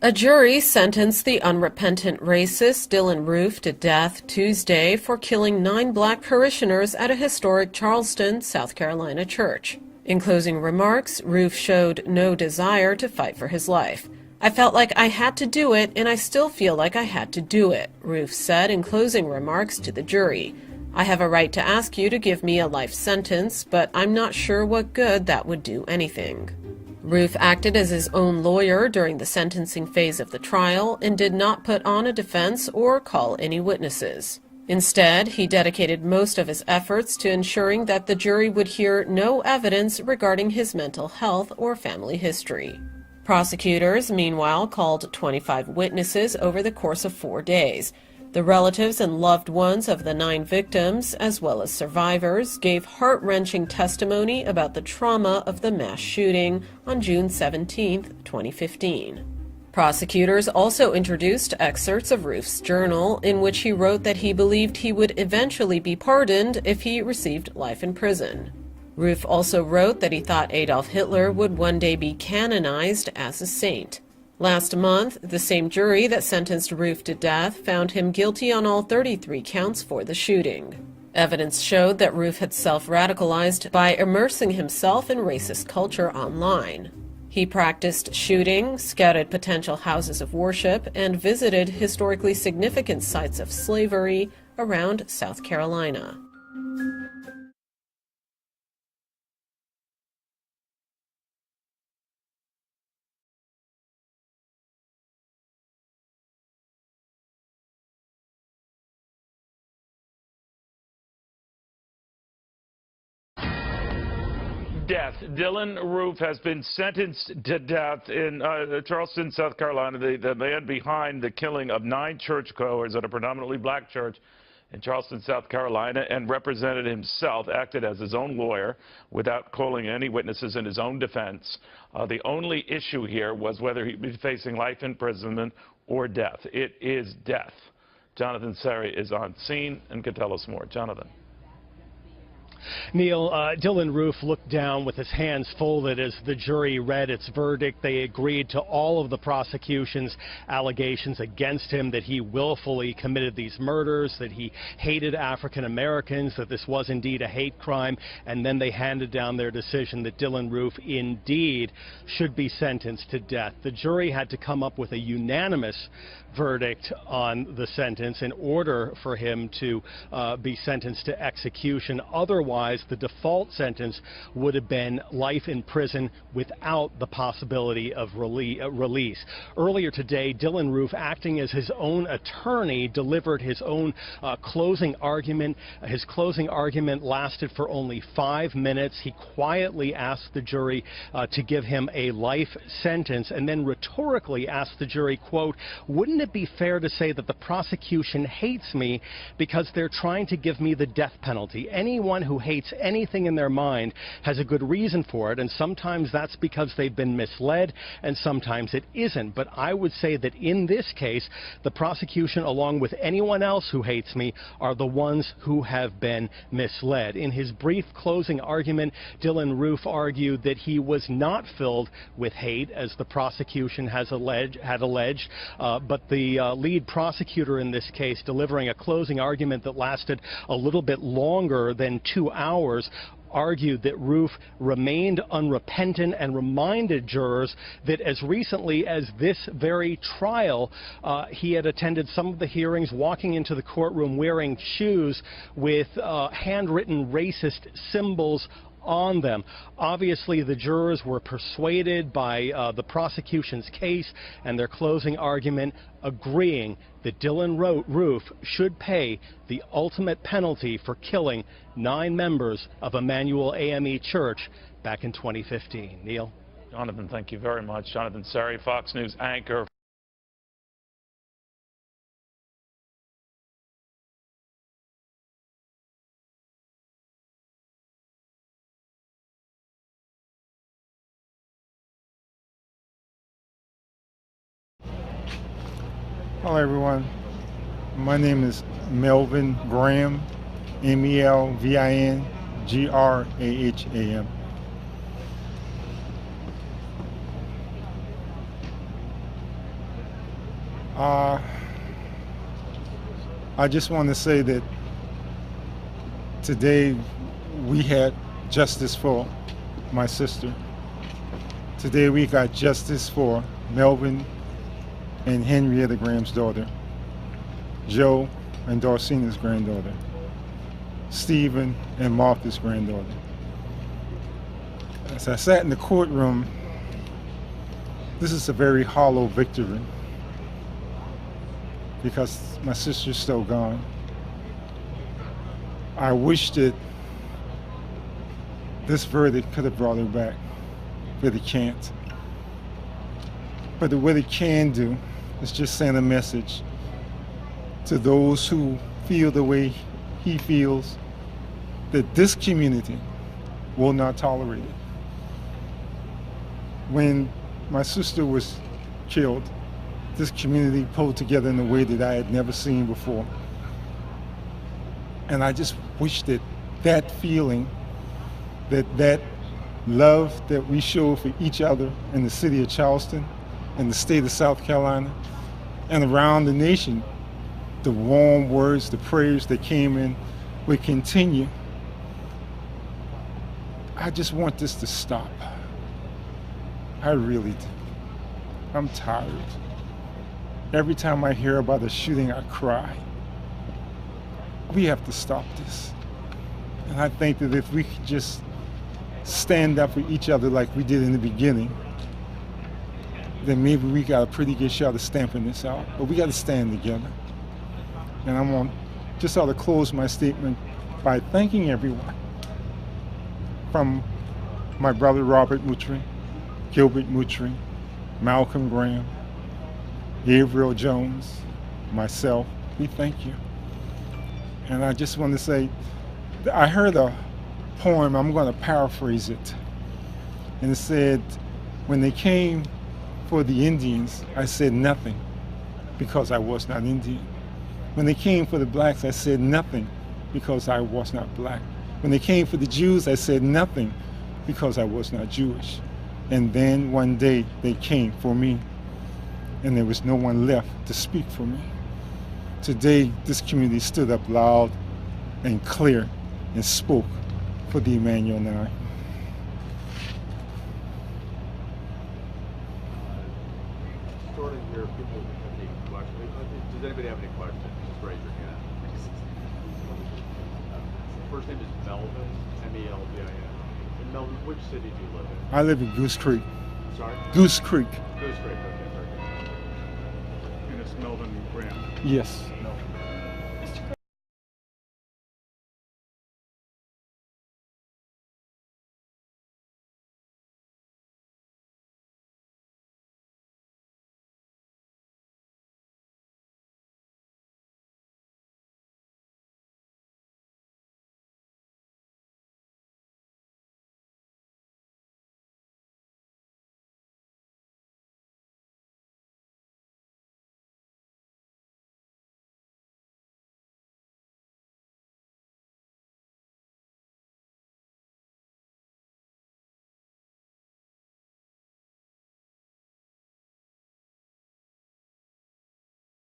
A jury sentenced the unrepentant racist Dylaan Roof to death Tuesday for killing 9 black parishioners at a historic Charleston, South Carolina church. In closing remarks, Roof showed no desire to fight for his life. "I felt like I had to do it, and I still feel like I had to do it," Roof said in closing remarks to the jury. "I have a right to ask you to give me a life sentence, but I'm not sure what good that would do anything." Roof acted as his own lawyer during the sentencing phase of the trial and did not put on a defense or call any witnesses. Instead, he dedicated most of his efforts to ensuring that the jury would hear no evidence regarding his mental health or family history. Prosecutors, meanwhile, called 25 witnesses over the course of 4 days. The relatives and loved ones of the 9 victims, as well as survivors, gave heart-wrenching testimony about the trauma of the mass shooting on June 17, 2015. Prosecutors also introduced excerpts of Roof's journal, in which he wrote that he believed he would eventually be pardoned if he received life in prison. Roof also wrote that he thought Adolf Hitler would one day be canonized as a saint. Last month, the same jury that sentenced Roof to death found him guilty on all 33 counts for the shooting. Evidence showed that Roof had self-radicalized by immersing himself in racist culture online. He practiced shooting, scouted potential houses of worship, and visited historically significant sites of slavery around South Carolina. Death. Dylaan Roof has been sentenced to death in Charleston, South Carolina. The man behind the killing of 9 churchgoers at a predominantly black church in Charleston, South Carolina, and represented himself, acted as his own lawyer without calling any witnesses in his own defense. The only issue here was whether he'd be facing life imprisonment or death. It is death. Jonathan Serry is on scene and can tell us more. Jonathan. Neil, Dylaan Roof looked down with his hands folded as the jury read its verdict. They agreed to all of the prosecution's allegations against him, that he willfully committed these murders, that he hated African Americans, that this was indeed a hate crime, and then they handed down their decision that Dylaan Roof indeed should be sentenced to death. The jury had to come up with a unanimous verdict on the sentence in order for him to be sentenced to execution. Otherwise, the default sentence would have been life in prison without the possibility of release. Earlier today, Dylaan Roof, acting as his own attorney, delivered his own closing argument. His closing argument lasted for only 5 minutes. He quietly asked the jury to give him a life sentence, and then rhetorically asked the jury, quote, "Wouldn't it be fair to say that the prosecution hates me because they're trying to give me the death penalty? Anyone who hates anything in their mind has a good reason for it, and sometimes that's because they've been misled, and sometimes it isn't. But I would say that in this case, the prosecution, along with anyone else who hates me, are the ones who have been misled." In his brief closing argument, Dylaan Roof argued that he was not filled with hate, as the prosecution had alleged, but the lead prosecutor in this case, delivering a closing argument that lasted a little bit longer than 2 hours, argued that Roof remained unrepentant and reminded jurors that as recently as this very trial, he had attended some of the hearings, walking into the courtroom wearing shoes with handwritten racist symbols on them. Obviously, the jurors were persuaded by the prosecution's case and their closing argument, agreeing that Dylaan Roof should pay the ultimate penalty for killing 9 members of Emmanuel AME Church back in 2015. Neil? Jonathan, thank you very much. Jonathan Serry, Fox News anchor. Hello everyone, my name is Melvin Graham, MELVIN GRAHAM. I just want to say that today we had justice for my sister. Today we got justice for Melvin and Henrietta Graham's daughter, Joe and Dorcina's granddaughter, Stephen and Martha's granddaughter. As I sat in the courtroom, this is a very hollow victory because my sister's still gone. I wish that this verdict could have brought her back, but it can't. But what it can do is just send a message to those who feel the way he feels, that this community will not tolerate it. When my sister was killed, this community pulled together in a way that I had never seen before. And I just wish that that feeling, that love that we show for each other in the city of Charleston, in the state of South Carolina, and around the nation, the warm words, the prayers that came in would continue. I just want this to stop. I really do. I'm tired. Every time I hear about a shooting, I cry. We have to stop this. And I think that if we could just stand up for each other like we did in the beginning, then maybe we got a pretty good shot of stamping this out. But we got to stand together. And I want just to close my statement by thanking everyone, from my brother Robert Moutry, Gilbert Moutry, Malcolm Graham, Gabriel Jones, myself. We thank you. And I just want to say, I heard a poem, I'm going to paraphrase it. And it said, when they came for the Indians, I said nothing because I was not Indian. When they came for the blacks, I said nothing because I was not black. When they came for the Jews, I said nothing because I was not Jewish. And then one day they came for me, and there was no one left to speak for me. Today, this community stood up loud and clear and spoke for the Emanuel 9. Sort of here, people have any questions. Does anybody have any questions? Just raise your hand. First name is Melvin, M-E-L-V-I-N. And Melvin, which city do you live in? I live in Goose Creek. Sorry? Goose Creek. Goose Creek, okay, very good. And it's Melvin Graham. Yes.